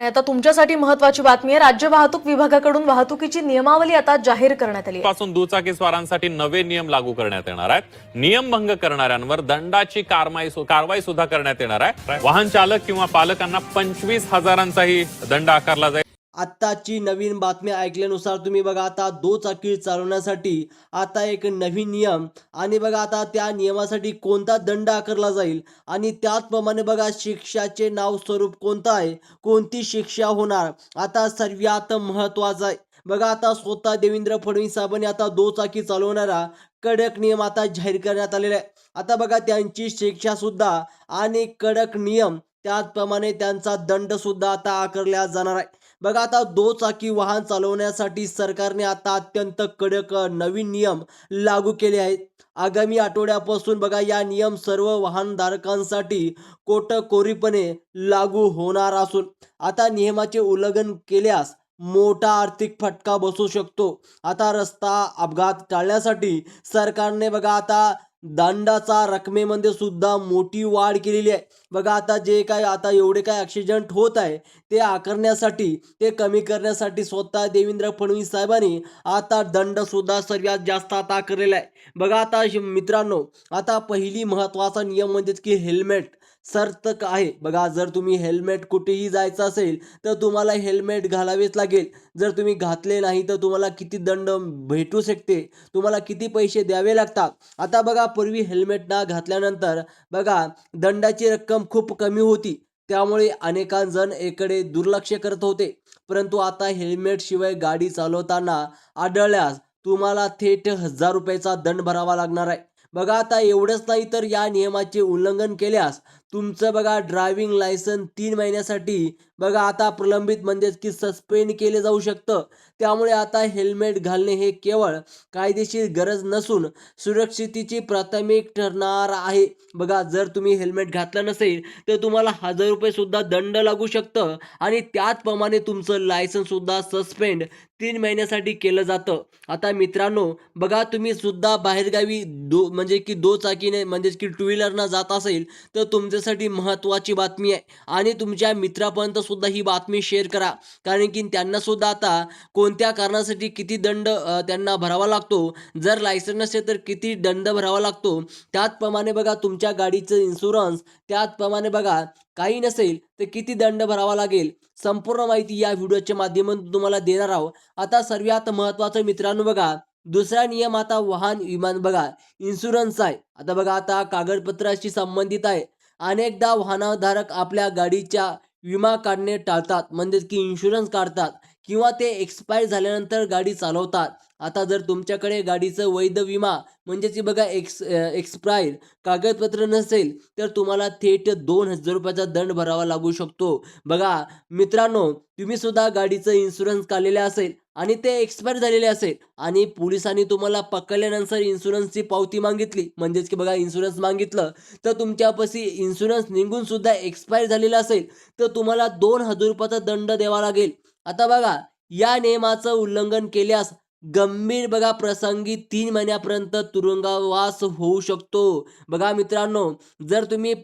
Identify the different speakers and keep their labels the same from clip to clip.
Speaker 1: आता तुमच्यासाठी महत्त्वाची बातमी आहे। राज्य वाहतूक विभागाकडून वाहतुकीची नियमावली आता जाहीर करण्यात आली आहे।
Speaker 2: पासून दुचाकीस्वारांसाठी नवे नियम लागू करण्यात येणार आहेत। नियम भंग करणाऱ्यांवर दंडाची कारवाई सुद्धा करण्यात येणार आहे। वाहन चालक किंवा पालकांना 25,000चा दंड आकारला जाईल।
Speaker 3: आत्ताची नवीन बातमी ऐकल्यानुसार तुम्ही बघा आता दुचाकी चालवण्यासाठी आता एक नवीन नियम आणि बघा आता त्या नियमासाठी कोणता दंड आकारला जाईल आणि त्याचप्रमाणे बघा शिक्षाचे नाव स्वरूप कोणतं आहे, कोणती शिक्षा होणार, आता सर्वात महत्त्वाचं आहे। बघा आता स्वतः देवेंद्र फडणवीस साहेबांनी आता दुचाकी चालवणारा कडक नियम आता जाहीर करण्यात आलेला आहे। आता बघा त्यांची शिक्षा सुद्धा आणि कडक नियम त्याचप्रमाणे त्यांचा दंड सुद्धा आता आकारला जाणार आहे। बघा आता दुचाकी वाहन चालवण्यासाठी सरकारने आता अत्यंत कडक नवीन नियम लागू केले आहेत। आगामी आठवड्यापासून बघा या नियम सर्व वाहनधारकांसाठी कोटकोरीपणे लागू होणार असून आता नियमाचे उल्लंघन केल्यास मोठा आर्थिक फटका बसू शकतो। आता रस्ता अपघात टाळण्यासाठी सरकारने बघा आता दंडाचा रकमेमध्ये सुद्धा मोठी वाढ केलेली आहे। बघा आता जे काय आता एवढे काय ॲक्सिडेंट होत आहे ते आकारण्यासाठी, ते कमी करण्यासाठी स्वतः देवेंद्र फडणवीस साहेबांनी आता दंड सुद्धा सर्वात जास्त आता आकारलेला आहे। बघा आता मित्रांनो, आता पहिली महत्त्वाचा नियम म्हणजेच की हेल्मेट सर्तक आहे। बघा जर तुम्ही हेल्मेट कुठेही जायचं असेल तर तुम्हाला हेल्मेट घालावेच लागेल। जर तुम्ही घातले नाही तर तुम्हाला किती दंड भेटू शकते, तुम्हाला किती पैसे द्यावे लागतात। आता बघा पूर्वी हेल्मेट न घातल्यानंतर बघा दंडाची रक्कम खूप कमी होती, त्यामुळे अनेक जण याकडे दुर्लक्ष करत होते। परंतु आता हेल्मेट शिवाय गाडी चालवताना आढळल्यास तुम्हाला थेट 1000 रुपयाचा दंड भरावा लागणार आहे। बघा आता एवढंच नाही तर या नियमाचे उल्लंघन केल्यास तुमचं बघा ड्रायव्हिंग लायसन 3 महिन्यासाठी बघा आता प्रलंबित म्हणजेच की सस्पेंड केले जाऊ शकतं। त्यामुळे आता हेल्मेट घालणे हे केवळ कायदेशीर गरज नसून सुरक्षिततेची प्राथमिक ठरणार आहे। बघा जर तुम्ही हेल्मेट घातलं नसेल तर तुम्हाला 1000 रुपये सुद्धा दंड लागू शकतं आणि त्याचप्रमाणे तुमचं लायसन सुद्धा सस्पेंड 3 महिन्यासाठी केलं जातं। आता मित्रांनो बघा तुम्ही सुद्धा बाहेरगावी म्हणजे की दुचाकीने म्हणजेच की टू व्हीलरनं जात असेल तर तुमच्यासाठी महत्त्वाची बातमी आहे आणि तुमच्या मित्रापर्यंत सुद्धा ही बातमी शेअर करा, कारण की त्यांना सुद्धा आता कोणत्या कारणासाठी किती दंड त्यांना भरावा लागतो, जर लायसन नसेल तर किती दंड भरावा लागतो, त्याचप्रमाणे बघा तुमच्या गाडीचं इन्शुरन्स, त्याचप्रमाणे बघा काही नसेल तर किती दंड भरावा लागेल, संपूर्ण माहिती या व्हिडिओच्या माध्यमातून तुम्हाला देणार आहोत। आता सर्वात महत्त्वाचं मित्रांनो बघा दुसरा नियम आता वाहन विमा बघा इन्शुरन्स आहे। आता बघा आता कागदपत्राशी संबंधित आहे। अनेकदा वाहनधारक आपल्या गाडीच्या विमा काढणे टाळतात, म्हणजेच की इन्शुरन्स काढतात किंवा ते एक्सपायर झाल्यानंतर गाडी चालवतात। आता जर तुमच्याकडे गाडीचं वैध विमा म्हणजेच की बघा एक्सपायर कागदपत्र नसेल तर तुम्हाला थेट 2000 रुपयाचा दंड भरावा लागू शकतो। बघा मित्रांनो तुम्ही सुद्धा गाडीचं इन्शुरन्स काढलेले असेल आणि ते एक्सपायर झालेले असेल आणि पोलिसांनी तुम्हाला पकडल्यानंतर इन्शुरन्सची पावती मागितली, म्हणजेच की बघा इन्शुरन्स मागितलं तर तुमच्यापाशी इन्शुरन्स निघून सुद्धा एक्सपायर झालेला असेल तर तुम्हाला 2000 रुपयाचा दंड द्यावा लागेल। आता बघा या नियमाचं उल्लंघन केल्यास गंभीर बघा प्रसंगी 3 महिन्यापर्यंत तुरुंगवास होऊ शकतो। बघा मित्रांनो जर तुम्ही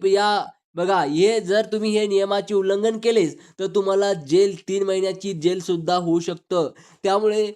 Speaker 3: जर तुम्ही हे नियमाचे उल्लंघन केलेस तर तुम्हाला जेल 3 महिन्याची जेल सुद्धा होऊ शकतं। त्यामुळे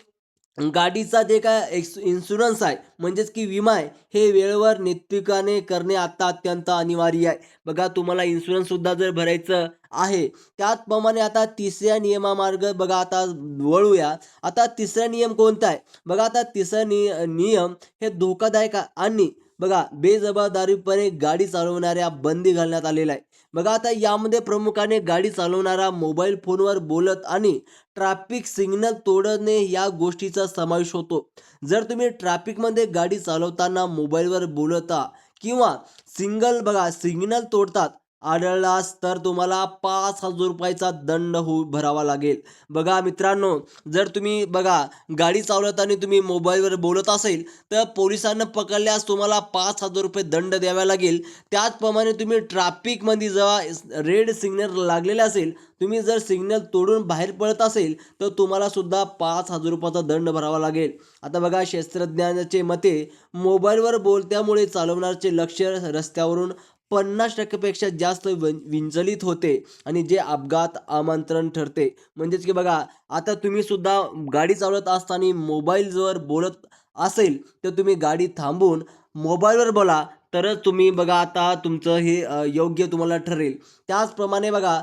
Speaker 3: गाडीचा जे काय इन्शुरन्स आहे म्हणजेच की विमा आहे हे वेळेवर नेतृत्वाने करणे आता अत्यंत अनिवार्य आहे। बघा तुम्हाला इन्शुरन्स सुद्धा जर भरायचं आहे त्याचप्रमाणे आता तिसऱ्या नियमामार्ग बघा आता वळूया। आता तिसरा नियम कोणता आहे बघा आता तिसरा नियम हे धोकादायक आणि बघा बेजबाबदारीपणे गाडी चालवणाऱ्या बंदी घालण्यात आलेला आहे। बघा आता यामध्ये प्रमुखाने गाडी चालवणारा मोबाईल फोनवर बोलत आणि ट्रॅफिक सिग्नल तोडणे या गोष्टीचा समावेश होतो। जर तुम्ही ट्रॅफिकमध्ये गाडी चालवताना मोबाईलवर बोलता किंवा सिग्नल तोडतात आढळलास तर तुम्हाला 5000 रुपयाचा दंड भरावा लागेल। बघा मित्रांनो जर तुम्ही बघा गाडी चालवताना तुम्ही मोबाईलवर बोलत असेल तर पोलिसांना पकडल्यास तुम्हाला 5000 रुपये दंड द्यावा लागेल। त्याचप्रमाणे तुम्ही ट्रॅफिकमध्ये जेव्हा रेड सिग्नल लागलेले असेल, तुम्ही जर सिग्नल तोडून बाहेर पडत असेल तर तुम्हाला सुद्धा 5000 रुपयाचा दंड भरावा लागेल। आता बघा शास्त्रज्ञांचे मते मोबाईलवर बोलत्यामुळे चालवणाऱ्याचे लक्ष रस्त्यावरून 50% पेक्षा जास्त विचलित होते आणि जे अपघात आमंत्रण ठरते. म्हणजेच की बघा, आता तुम्ही सुद्धा गाडी चालवत असताना मोबाईल जर बोलत असेल तर तुम्ही गाडी थांबवून मोबाईलवर बोला, तरच तुम्ही बघा आता तुमचं हे योग्य तुम्हाला ठरेल. त्याचप्रमाणे बघा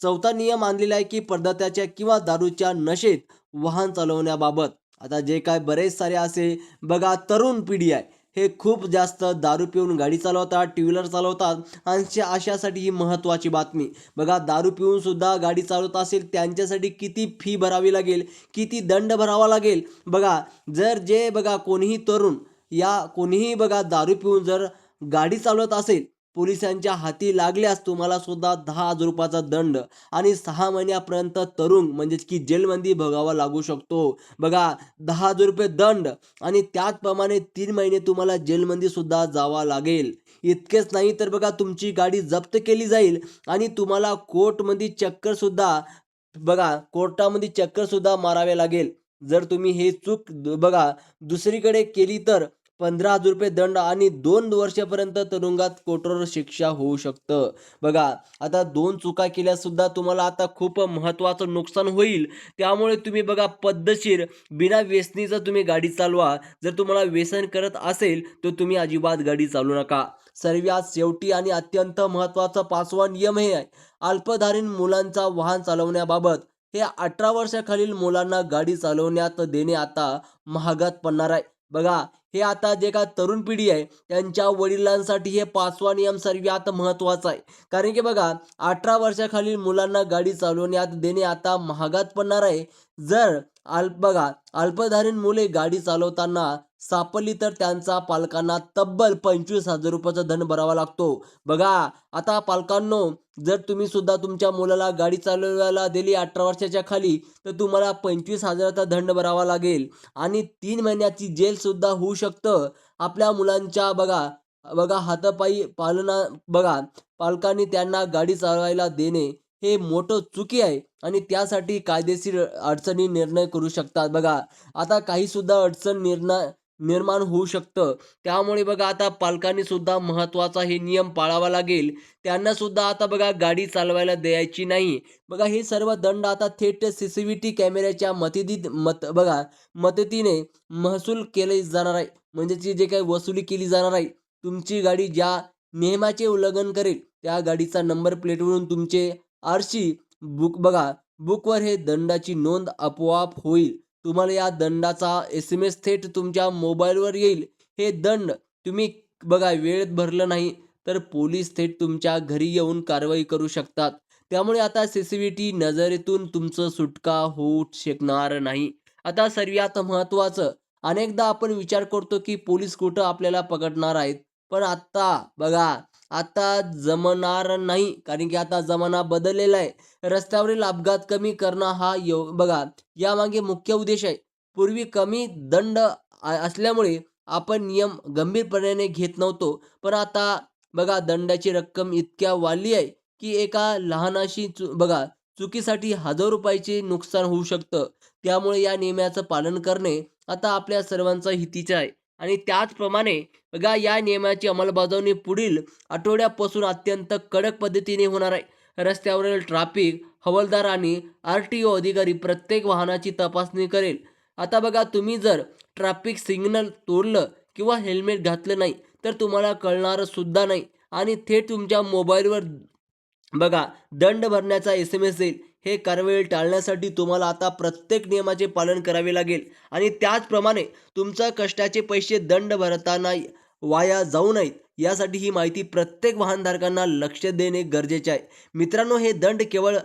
Speaker 3: चौथा नियम आणलेला आहे की पदार्थाच्या किंवा दारूच्या नशेत वाहन चालवण्याबाबत. आता जे काय बरेच सारे असे बघा तरुण पिढी आहे, हे खूप जास्त दारू पिऊन गाडी चालवतात, टू व्हीलर चालवतात आणि अशासाठी ही महत्त्वाची बातमी. बघा, दारू पिऊन सुद्धा गाडी चालवत असेल त्यांच्यासाठी किती फी भरावी लागेल, किती दंड भरावा लागेल. बघा, जर जे बघा कोणीही बघा दारू पिऊन जर गाडी चालवत असेल, पोलिसांच्या हाती लागल्यास तुम्हाला सुद्धा 10,000 रुपयाचा दंड आणि 6 महिन्यापर्यंत तुरुंग म्हणजेच की जेलमध्ये भोगावा लागू शकतो. बघा, 10,000 रुपये दंड आणि त्याचप्रमाणे 3 महिने तुम्हाला जेलमध्ये सुद्धा जावा लागेल. इतकेच नाही तर बघा, तुमची गाडी जप्त केली जाईल आणि तुम्हाला कोर्टामध्ये चक्कर सुद्धा मारावे लागेल. जर तुम्ही हे चूक बघा दुसरीकडे केली तर 15,000 रुपये दंड आणि 2 वर्षापर्यंत तुरुंगात कठोर शिक्षा होऊ शकतं. बघा, आता 2 चुका केल्यास सुद्धा तुम्हाला आता खूप महत्त्वाचं नुकसान होईल. त्यामुळे तुम्ही बघा पद्धतशीर बिना व्यसनीचं तुम्ही गाडी चालवा. जर तुम्हाला व्यसन करत असेल तर तुम्ही अजिबात गाडी चालवू नका. सर्वात शेवटी आणि अत्यंत महत्त्वाचा 5वा नियम हे आहे अल्पधारीण मुलांचा वाहन चालवण्याबाबत. हे 18 वर्षाखालील मुलांना गाडी चालवण्यात देणे आता महागात पडणार आहे. बघा, हे आता जे काय तरुण पिढी आहे त्यांच्या वडिलांसाठी हे 5वा नियम सर्वात महत्त्वाचा आहे. कारण की बघा, 18 वर्षाखालील मुलांना गाडी चालवण्यात देणे आता महागात पडणार आहे. जर अल्पधारीण मुले गाडी चालवताना सापडली तर त्यांचा पालकांना तब्बल 25,000 रुपयाचा दंड भरावा लागतो. बघा, आता पालकांनो, जर तुम्ही सुद्धा तुमच्या मुलाला गाडी चालवायला दिली 18 वर्षाच्या खाली तर तुम्हाला 25,000चा दंड भरावा लागेल आणि 3 महिन्याची जेल सुद्धा होऊ शकतं. आपल्या मुलांच्या हातापायी पालकांनी त्यांना गाडी चालवायला देणे हे मोठं चुकी आहे आणि त्यासाठी कायदेशीर अडचणी निर्णय करू शकतात. बघा, आता काही सुद्धा अडचण निर्माण होऊ शकतं. त्यामुळे बघा, आता पालकांनी सुद्धा महत्त्वाचा हे नियम पाळावा लागेल. त्यांना सुद्धा आता बघा गाडी चालवायला द्यायची नाही. बघा, हे सर्व दंड आता थेट CCTV कॅमेऱ्याच्या मदतीने महसूल केले जाणार आहे. म्हणजे जे काही वसुली केली जाणार आहे. तुमची गाडी ज्या नियमाचे उल्लंघन करेल त्या गाडीचा नंबर प्लेटवरून तुमचे RC बुकवर हे दंडाची नोंद आपोआप होईल. तुम्हाला या दंडाचा SMS थेट तुमच्या मोबाईलवर येईल. हे दंड तुम्ही वेळेत भरलं नाही तर पोलीस थेट तुमच्या घरी येऊन कारवाई करू शकतात. त्यामुळे आता CCTV नजरेतून तुमचं सुटका होऊ शकणार नाही. आता सर्वात महत्त्वाचं, अनेकदा आपण विचार करतो की पोलीस कुठं आपल्याला पकडणार आहेत, पण आता जमणार नाही. कारण की आता जमाना बदललेला आहे. रस्त्यावरील अपघात कमी करणं हा यामागे मुख्य उद्देश आहे. पूर्वी कमी दंड असल्यामुळे आपण नियम गंभीरपणे घेत नव्हतो, पण आता दंडाची रक्कम इतक्या वाढली आहे की एका लहानशी चुकीसाठी 1,000 रुपयाचे नुकसान होऊ शकतं. त्यामुळे या नियमाचं पालन करणे आता आपल्या सर्वांचं हितीचे आहे. आणि त्याचप्रमाणे या नियमाची अंमलबजावणी पुढील आठवड्यापासून अत्यंत कडक पद्धतीने होणार आहे. रस्त्यावरील ट्रॅफिक हवालदार आणि RTO अधिकारी प्रत्येक वाहनाची तपासणी करेल. आता तुम्ही जर ट्रॅफिक सिग्नल तोडलं किंवा हेल्मेट घातलं नाही तर तुम्हाला कळणार सुद्धा नाही आणि थेट तुमच्या मोबाईलवर दंड भरण्याचा SMS येईल. हे कारवाई टाळण्यासाठी तुम्हाला आता प्रत्येक नियमाचे पालन करावे लागेल आणि त्याचप्रमाणे तुमच्या कष्टाचे पैसे दंड भरताना वाया जाऊ नयेत यासाठी ही माहिती प्रत्येक वाहनधारकांना लक्ष देणे गरजेचे आहे. मित्रांनो, हे दंड केवळ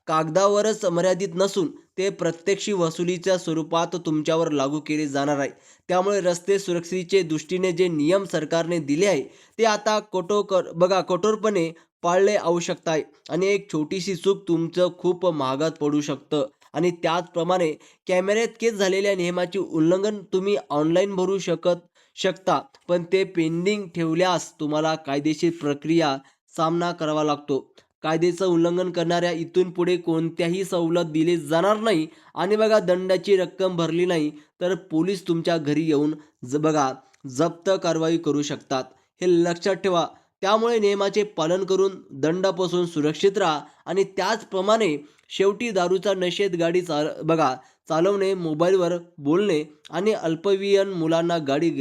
Speaker 3: कागदावरच मर्यादित नसून ते प्रत्यक्ष वसुलीच्या स्वरूपात तुमच्यावर लागू केले जाणार आहे. त्यामुळे रस्ते सुरक्षेच्या दृष्टीने जे नियम सरकारने दिले आहे ते आता कठोरपणे पाळणे आवश्यक आहे आणि एक छोटीशी चूक तुमचं खूप महागात पडू शकतं. आणि त्याचप्रमाणे कॅमेऱ्यात केस झालेल्या नियमाचे उल्लंघन तुम्ही ऑनलाईन भरू शकता, पण ते पेंडिंग ठेवल्यास तुम्हाला कायदेशीर प्रक्रिया सामना करावा लागतो. कायद्याचं उल्लंघन करणाऱ्या इथून पुढे कोणत्याही सवलत दिली जाणार नाही आणि दंडाची रक्कम भरली नाही तर पोलीस तुमच्या घरी येऊन जप्त कारवाई करू शकतात. हे लक्षात ठेवा. त्यामुळे नियमाचे पालन करून दंडापासून सुरक्षित राहा. आणि त्याचप्रमाणे शेवटी दारूच्या नशेत गाडी चालवणे, मोबाईलवर बोलणे आणि अल्पवयीन मुलांना गाडी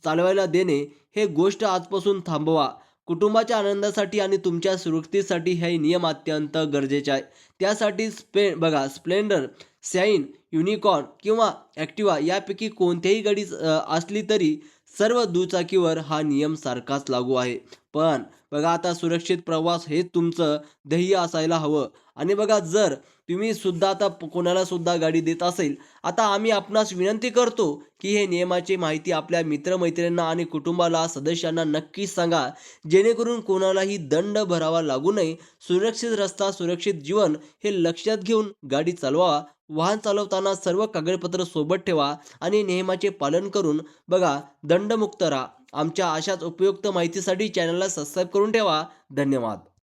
Speaker 3: चालवायला देणे हे गोष्ट आजपासून थांबवा. कुटुंबाच्या आनंदासाठी आणि तुमच्या सुरक्षिततेसाठी हे नियम अत्यंत गरजेचे आहे. त्यासाठी स्प्लेंडर, शाईन, युनिकॉर्न किंवा ॲक्टिवा यापैकी कोणत्याही गाडी असली तरी सर्व दुचाकीवर हा नियम सारखाच लागू आहे. पण आता सुरक्षित प्रवास हे तुमचं ध्येय असायला हवं. आणि जर तुम्ही सुद्धा आता कोणाला सुद्धा गाडी देत असेल, आता आम्ही आपणास विनंती करतो की हे नियमाची माहिती आपल्या मित्रमैत्रिणींना आणि कुटुंबाला सदस्यांना नक्कीच सांगा, जेणेकरून कोणालाही दंड भरावा लागू नये. सुरक्षित रस्ता, सुरक्षित जीवन हे लक्षात घेऊन गाडी चालवा. वाहन चालवताना सर्व कागदपत्र सोबत ठेवा आणि नियमाचे पालन करून दंडमुक्त राहा. आमच्या अशाच उपयुक्त माहितीसाठी चॅनलला सबस्क्राईब करून ठेवा. धन्यवाद.